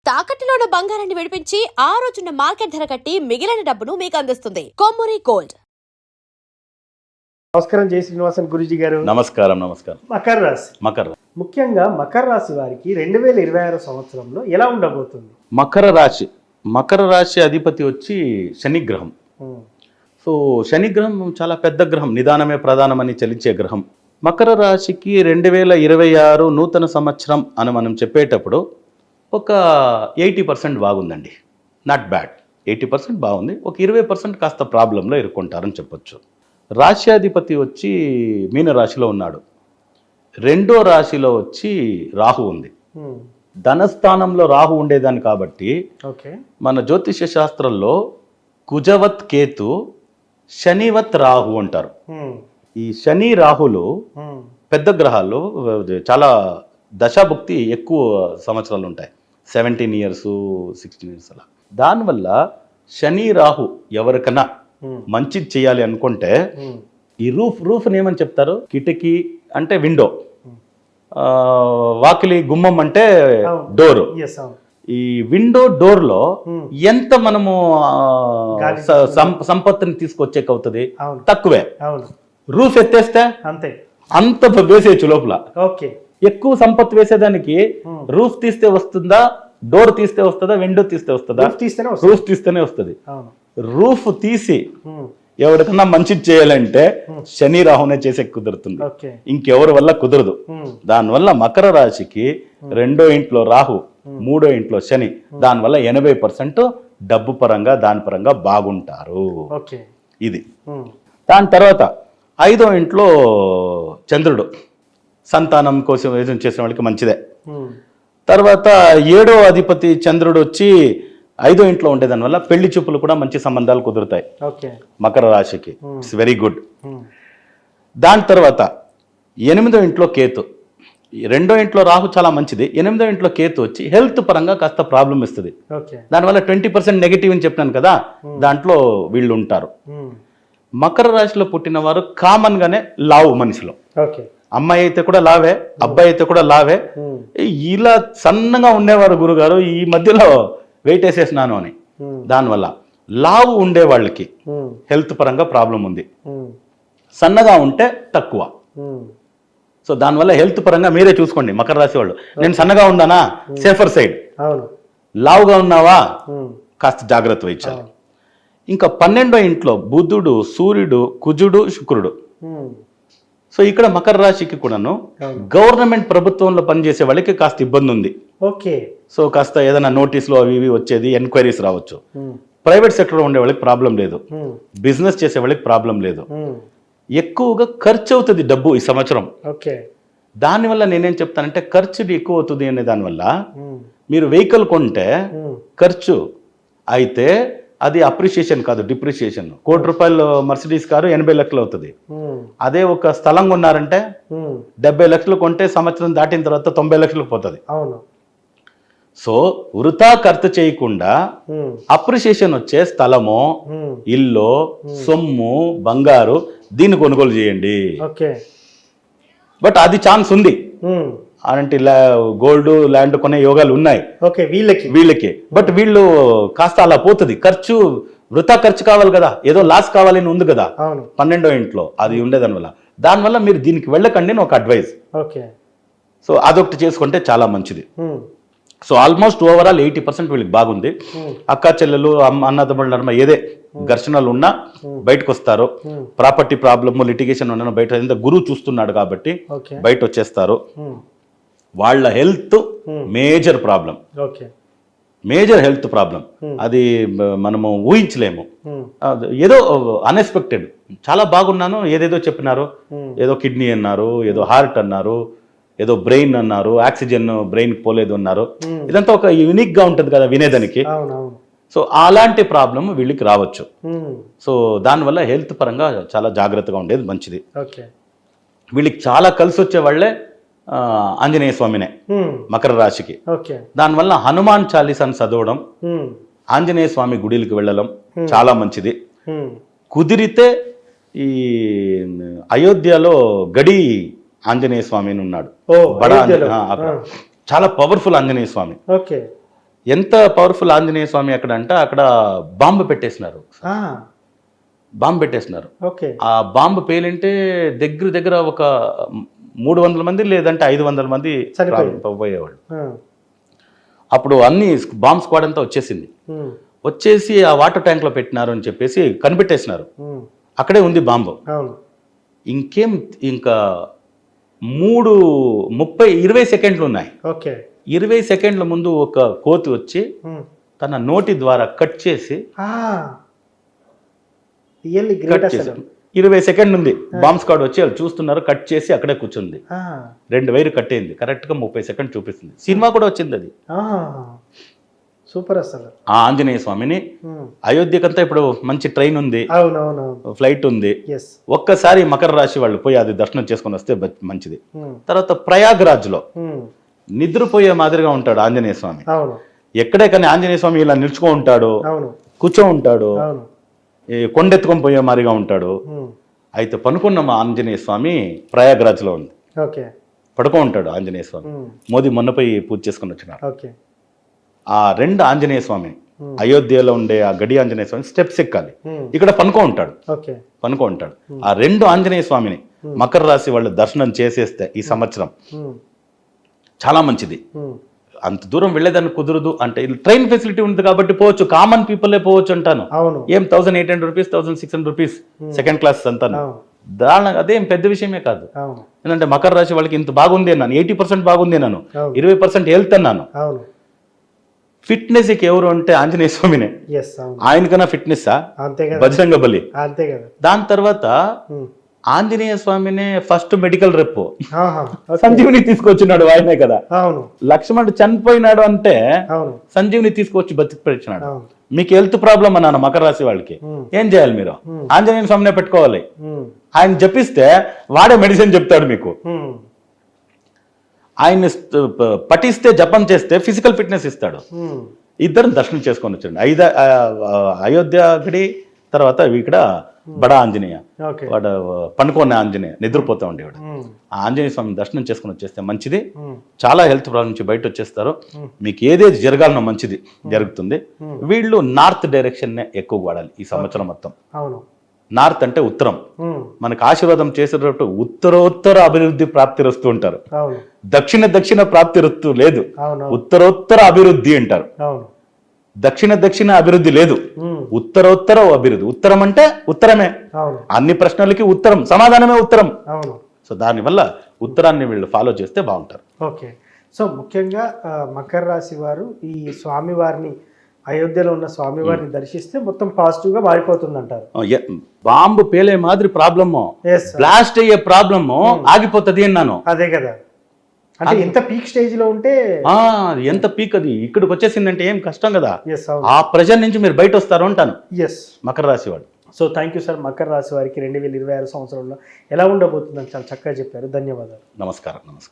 తాకట్టులో ఉన్న బంగారాన్ని విడిపించి ఆ రోజున్న మార్కెట్ ధర కట్టి మిగిలిన డబ్బును మీకు అందిస్తుంది కొమ్మూరి గోల్డ్. నమస్కారం జై శ్రీనివాసన్ గురూజీ గారు. నమస్కారం. మకర రాశి, ముఖ్యంగా మకర రాశి వారికి 2026 సంవత్సరంలో ఎలా ఉండబోతుంది? మకర రాశి అధిపతి వచ్చి శనిగ్రహం. సో శనిగ్రహం చాలా పెద్ద గ్రహం, నిదానమే ప్రధానమని చలించే గ్రహం. మకర రాశికి 2026 నూతన సంవత్సరం అని మనం చెప్పేటప్పుడు ఒక 80% బాగుందండి. నాట్ బ్యాడ్, 80% బాగుంది. ఒక 20% కాస్త ప్రాబ్లంలో ఇరుక్కుంటారని చెప్పొచ్చు. రాశ్యాధిపతి వచ్చి మీన రాశిలో ఉన్నాడు. రెండో రాశిలో వచ్చి రాహు ఉంది. ధనస్థానంలో రాహు ఉండేదాన్ని కాబట్టి మన జ్యోతిష శాస్త్రంలో కుజవత్ కేతు, శనివత్ రాహు అంటారు. ఈ శని రాహులు పెద్ద గ్రహాల్లో చాలా దశాభుక్తి ఎక్కువ సంవత్సరాలు ఉంటాయి, 17 years 16 years అలా. దానివల్ల శని రాహు ఎవరికైనా మంచిది చేయాలి అనుకుంటే ఈ రూఫ్ని ఏమని చెప్తారు? కిటికీ అంటే విండో, వాకిలి గుమ్మం అంటే డోరు. ఈ విండో డోర్ లో ఎంత మనము సంపత్తిని తీసుకొచ్చేకి అవుతుంది? తక్కువే. రూఫ్ ఎత్తేస్తే అంత వేసేయచ్చు లోపల. ఎక్కువ సంపత్తి వేసేదానికి రూఫ్ తీస్తే వస్తుందా, డోర్ తీస్తే వస్తుందా, విండో తీస్తే వస్తుందా? రూఫ్ తీస్తేనే వస్తుంది. రూఫ్ తీసి ఎవరికన్నా మంచిది చేయాలంటే శని రాహునే చేసే కుదురుతుంది, ఇంకెవరి వల్ల కుదరదు. దానివల్ల మకర రాశికి రెండో ఇంట్లో రాహు, మూడో ఇంట్లో శని, దానివల్ల 80% డబ్బు పరంగా దాని పరంగా బాగుంటారు. ఇది. దాని తర్వాత ఐదో ఇంట్లో చంద్రుడు, సంతానం కోసం ఏదైనా చేసిన వాళ్ళకి మంచిదే. తర్వాత ఏడో అధిపతి చంద్రుడు వచ్చి ఐదో ఇంట్లో ఉండేదాని వల్ల పెళ్లి చూపులు కూడా మంచి సంబంధాలు కుదురుతాయి మకర రాశికి. It's very good. దాని తర్వాత ఎనిమిదో ఇంట్లో కేతు, రెండో ఇంట్లో రాహు చాలా మంచిది. ఎనిమిదో ఇంట్లో కేతు వచ్చి హెల్త్ పరంగా కాస్త ప్రాబ్లం ఇస్తుంది. దానివల్ల 20% నెగిటివ్ అని చెప్పినాను కదా, దాంట్లో వీళ్ళు ఉంటారు. మకర రాశిలో పుట్టిన వారు కామన్ గానే లావు మనిషిలో. అమ్మాయి అయితే కూడా లావే, అబ్బాయి అయితే కూడా లావే. ఇలా సన్నగా ఉండేవారు గురుగారు, ఈ మధ్యలో వెయిట్ వేసేసినాను అని. దానివల్ల లావు ఉండే వాళ్ళకి హెల్త్ పరంగా ప్రాబ్లం ఉంది, సన్నగా ఉంటే తక్కువ. సో దానివల్ల హెల్త్ పరంగా మీరే చూసుకోండి మకర రాశి వాళ్ళు. నేను సన్నగా ఉన్నానా, సేఫర్ సైడ్. లావుగా ఉన్నావా, కాస్త జాగ్రత్త వహించాలి. ఇంకా 12వ ఇంట్లో బుధుడు, సూర్యుడు, కుజుడు, శుక్రుడు. సో ఇక్కడ మకర రాశికి కూడాను గవర్నమెంట్ ప్రభుత్వంలో పనిచేసే వాళ్ళకి కాస్త ఇబ్బంది ఉంది. సో కాస్త ఏదైనా నోటీసులు అవి ఇవి వచ్చేది, ఎంక్వైరీస్ రావచ్చు. ప్రైవేట్ సెక్టర్లో ఉండే వాళ్ళకి ప్రాబ్లం లేదు, బిజినెస్ చేసే వాళ్ళకి ప్రాబ్లం లేదు. ఎక్కువగా ఖర్చు అవుతుంది డబ్బు ఈ సంవత్సరం. దానివల్ల నేనేం చెప్తానంటే ఖర్చు ఎక్కువ అవుతుంది అనే దానివల్ల మీరు వెహికల్ కొంటే ఖర్చు అయితే అది అప్రిషియేషన్ కాదు, డిప్రిషియేషన్. ₹1,00,000 మర్సిడీస్ కారు 80 లక్షలు అవుతుంది. అదే ఒక స్థలం కొన్నారంటే 70 లక్షలు కొంటే సంవత్సరం దాటిన తర్వాత 90 లక్షలకు పోతుంది. సో వృథా ఖర్చు చేయకుండా అప్రిషియేషన్ వచ్చే స్థలము, ఇల్లు, సొమ్ము, బంగారు దీన్ని కొనుగోలు చేయండి. బట్ అది ఛాన్స్ ఉంది అంటే గోల్డ్, ల్యాండ్ కొనే యోగాలు ఉన్నాయి వీళ్ళకి. బట్ వీళ్ళు కాస్త అలా పోతుంది ఖర్చు, వృథా ఖర్చు కావాలి కదా, ఏదో లాస్ కావాలని ఉంది కదా 12వ ఇంట్లో, అది ఉండేదానివల్ల. దానివల్ల మీరు దీనికి వెళ్ళకండి అని ఒక అడ్వైజ్. సో అదొకటి చేసుకుంటే చాలా మంచిది. సో ఆల్మోస్ట్ ఓవరాల్ 80% వీళ్ళకి బాగుంది. అక్క చెల్లెలు, అన్నదమ్ముల నడుమ ఏదే ఘర్షణలు ఉన్నా బయటకు వస్తారు. ప్రాపర్టీ ప్రాబ్లమ్, లిటిగేషన్ ఉన్నా బయట, గురువు చూస్తున్నాడు కాబట్టి బయట వచ్చేస్తారు. వాళ్ళ health major problem, major health problem. అది మనము ఊహించలేము. ఏదో అన్ఎక్స్పెక్టెడ్. చాలా బాగున్నాను, ఏదేదో చెప్పినారు, ఏదో కిడ్నీ అన్నారు, ఏదో హార్ట్ అన్నారు, ఏదో బ్రెయిన్ అన్నారు, ఆక్సిజన్ బ్రెయిన్ పోలేదు అన్నారు. ఇదంతా ఒక యూనిక్ గా ఉంటది కదా వినేదానికి. సో అలాంటి ప్రాబ్లం వీళ్ళకి రావచ్చు. సో దానివల్ల హెల్త్ పరంగా చాలా జాగ్రత్తగా ఉండేది మంచిది. వీళ్ళకి చాలా కలిసి వచ్చే వాళ్ళే ఆంజనేయ స్వామినే మకర రాశికి. దానివల్ల హనుమాన్ చాలీసాను చదవడం, ఆంజనేయ స్వామి గుడికి వెళ్ళడం చాలా మంచిది. కుదిరితే ఈ అయోధ్యలో గడి ఆంజనేయ స్వామి ఉన్నాడు, బడా అక్కడ చాలా పవర్ఫుల్ ఆంజనేయ స్వామి. ఎంత పవర్ఫుల్ ఆంజనేయ స్వామి అక్కడ అంటే అక్కడ బాంబు పెట్టేసినారు. బాంబు పెట్టేసినారు. ఓకే. ఆ బాంబు పేలింటే దగ్గర ఒక 300 మంది లేదంటే 500 మంది పోయేవాళ్ళు. అప్పుడు అన్ని బాంబ్ స్క్వాడ్ అంతా వచ్చేసింది. వచ్చేసి ఆ వాటర్ ట్యాంక్ లో పెట్టినారు అని చెప్పేసి కనిపెట్టేసినారు. అక్కడే ఉంది బాంబు. ఇంకేం ఇంకా 20 సెకండ్లు ఉన్నాయి. 20 సెకండ్ల ముందు ఒక కోతి వచ్చి తన నోటి ద్వారా కట్ చేసి 20 సెకండ్ ఉంది. బాంబ్ స్క్వాడ్ వచ్చి వాళ్ళు చూస్తున్నారు, కట్ చేసి అక్కడే కూర్చుంది. 2 వైర్ కట్ అయింది. కరెక్ట్ గా 30 సెకండ్ చూపిస్తుంది. సినిమా కూడా వచ్చింది అది. సూపర్. అసలు ఆ ఆంజనేయ స్వామిని అయోధ్యకంతా ఇప్పుడు మంచి ట్రైన్ ఉంది, ఫ్లైట్ ఉంది. ఒక్కసారి మకర రాశి వాళ్ళు పోయి అది దర్శనం చేసుకొని వస్తే మంచిది. తర్వాత ప్రయాగ్రాజ్ లో నిద్రపోయే మాదిరిగా ఉంటాడు ఆంజనేయ స్వామి. ఎక్కడే కానీ ఆంజనేయ స్వామి ఇలా నిల్చుకో ఉంటాడు, కూర్చో ఉంటాడు, కొండెత్తుకొని పోయే మాదిరిగా ఉంటాడు. అయితే పనుకున్న మా ఆంజనేయ స్వామి ప్రయాగ్రాజ్ లో ఉంది. పడుకో ఉంటాడు ఆంజనేయ స్వామి. మోదీ మొన్న పోయి పూజ చేసుకుని వచ్చినాడు. ఆ 2 ఆంజనేయ స్వామి అయోధ్యలో ఉండే ఆ గడి ఆంజనేయ స్వామి స్టెప్స్ ఎక్కాలి, ఇక్కడ పనుకో ఉంటాడు. ఆ 2 ఆంజనేయ స్వామిని మకర రాశి వాళ్ళు దర్శనం చేసేస్తే ఈ సంవత్సరం చాలా మంచిది. అంత దూరం వెళ్ళేదాన్ని కుదరదు అంటే ట్రైన్ ఫెసిలిటీ ఉంది కాబట్టి పోవచ్చు, కామన్ పీపుల్లే పోవచ్చు అంటాను. ఏం 1800 రూపీస్ 1600 రూపీస్ సెకండ్ క్లాస్ అంతాను. అదేం పెద్ద విషయమే కాదు. ఎందుకంటే మకర రాశి వాళ్ళకి ఇంత బాగుంది అన్నాను, 80% బాగుంది అన్నాను, 20% హెల్త్ అన్నాను. ఫిట్నెస్ ఎవరు అంటే ఆంజనేయ స్వామినే. ఆయనకన్నా ఫిట్నెస్ బజరంగ బలి. దాని తర్వాత ఆంజనేయ స్వామినే ఫస్ట్ మెడికల్ రెప్ సంజీవిని తీసుకొచ్చినాడు ఆయనే కదా. లక్ష్మణుడు చనిపోయినాడు అంటే సంజీవిని తీసుకొచ్చి బతికిపెట్టినాడు. మీకు హెల్త్ ప్రాబ్లం అన్నాను మకర రాశి వాళ్ళకి, ఏం చేయాలి మీరు? ఆంజనేయ స్వామినే పెట్టుకోవాలి. ఆయన జపిస్తే వాడే మెడిసిన్ చెప్తాడు మీకు. ఆయన పఠిస్తే జపం చేస్తే ఫిజికల్ ఫిట్నెస్ ఇస్తాడు. ఇద్దరు దర్శనం చేసుకొని వచ్చాడు. అయోధ్య గడి తర్వాత ఇక్కడ బడా ఆంజనేయ, వాడు పండుకున్న ఆంజనేయ నిద్రపోతూ ఉండేవాడు. ఆ ఆంజనేయ స్వామి దర్శనం చేసుకుని వచ్చేస్తే మంచిది. చాలా హెల్త్ ప్రాబ్లం నుంచి బయట వచ్చేస్తారు. మీకు ఏదేది జరగాలనో మంచిది జరుగుతుంది. వీళ్ళు నార్త్ డైరెక్షన్ నే ఎక్కువ వాడాలి ఈ సంవత్సరం మొత్తం. నార్త్ అంటే ఉత్తరం. మనకు ఆశీర్వాదం చేసేటప్పుడు ఉత్తరోత్తర అభివృద్ధి ప్రాప్తి వస్తూ ఉంటారు. దక్షిణ ప్రాప్తి వస్తూ లేదు, ఉత్తరోత్తర అభివృద్ధి అంటారు. దక్షిణ అభివృద్ధి లేదు, ఉత్తరోత్తర అభివృద్ధి. ఉత్తరం అంటే ఉత్తరమే. అన్ని ప్రశ్నలకి ఉత్తరం, సమాధానమే ఉత్తరం. సో దానివల్ల ఉత్తరాన్ని వీళ్ళు ఫాలో చేస్తే బాగుంటారు. ఓకే. సో ముఖ్యంగా మకర రాశి వారు ఈ స్వామివారిని అయోధ్యలో ఉన్న స్వామివారిని దర్శిస్తే మొత్తం పాజిటివ్ గా మారిపోతుంది అంటారు. బాంబు పేలే మాదిరి ప్రాబ్లము, బ్లాస్ట్ అయ్యే ప్రాబ్లము ఆగిపోతుంది అన్నాను. అదే కదా, అంటే ఎంత పీక్ స్టేజ్ లో ఉంటే ఎంత పీక్ అది ఇక్కడికి వచ్చేసిందంటే ఏం కష్టం కదా. ఆ ప్రెజర్ నుంచి మీరు బయట వస్తారు అంటాను మకర రాశి వాడు. So thank you sir. Makar రాశి వారికి 2026 సంవత్సరంలో ఎలా ఉండబోతుందని చాలా చక్కగా చెప్పారు. ధన్యవాదాలు. నమస్కారం.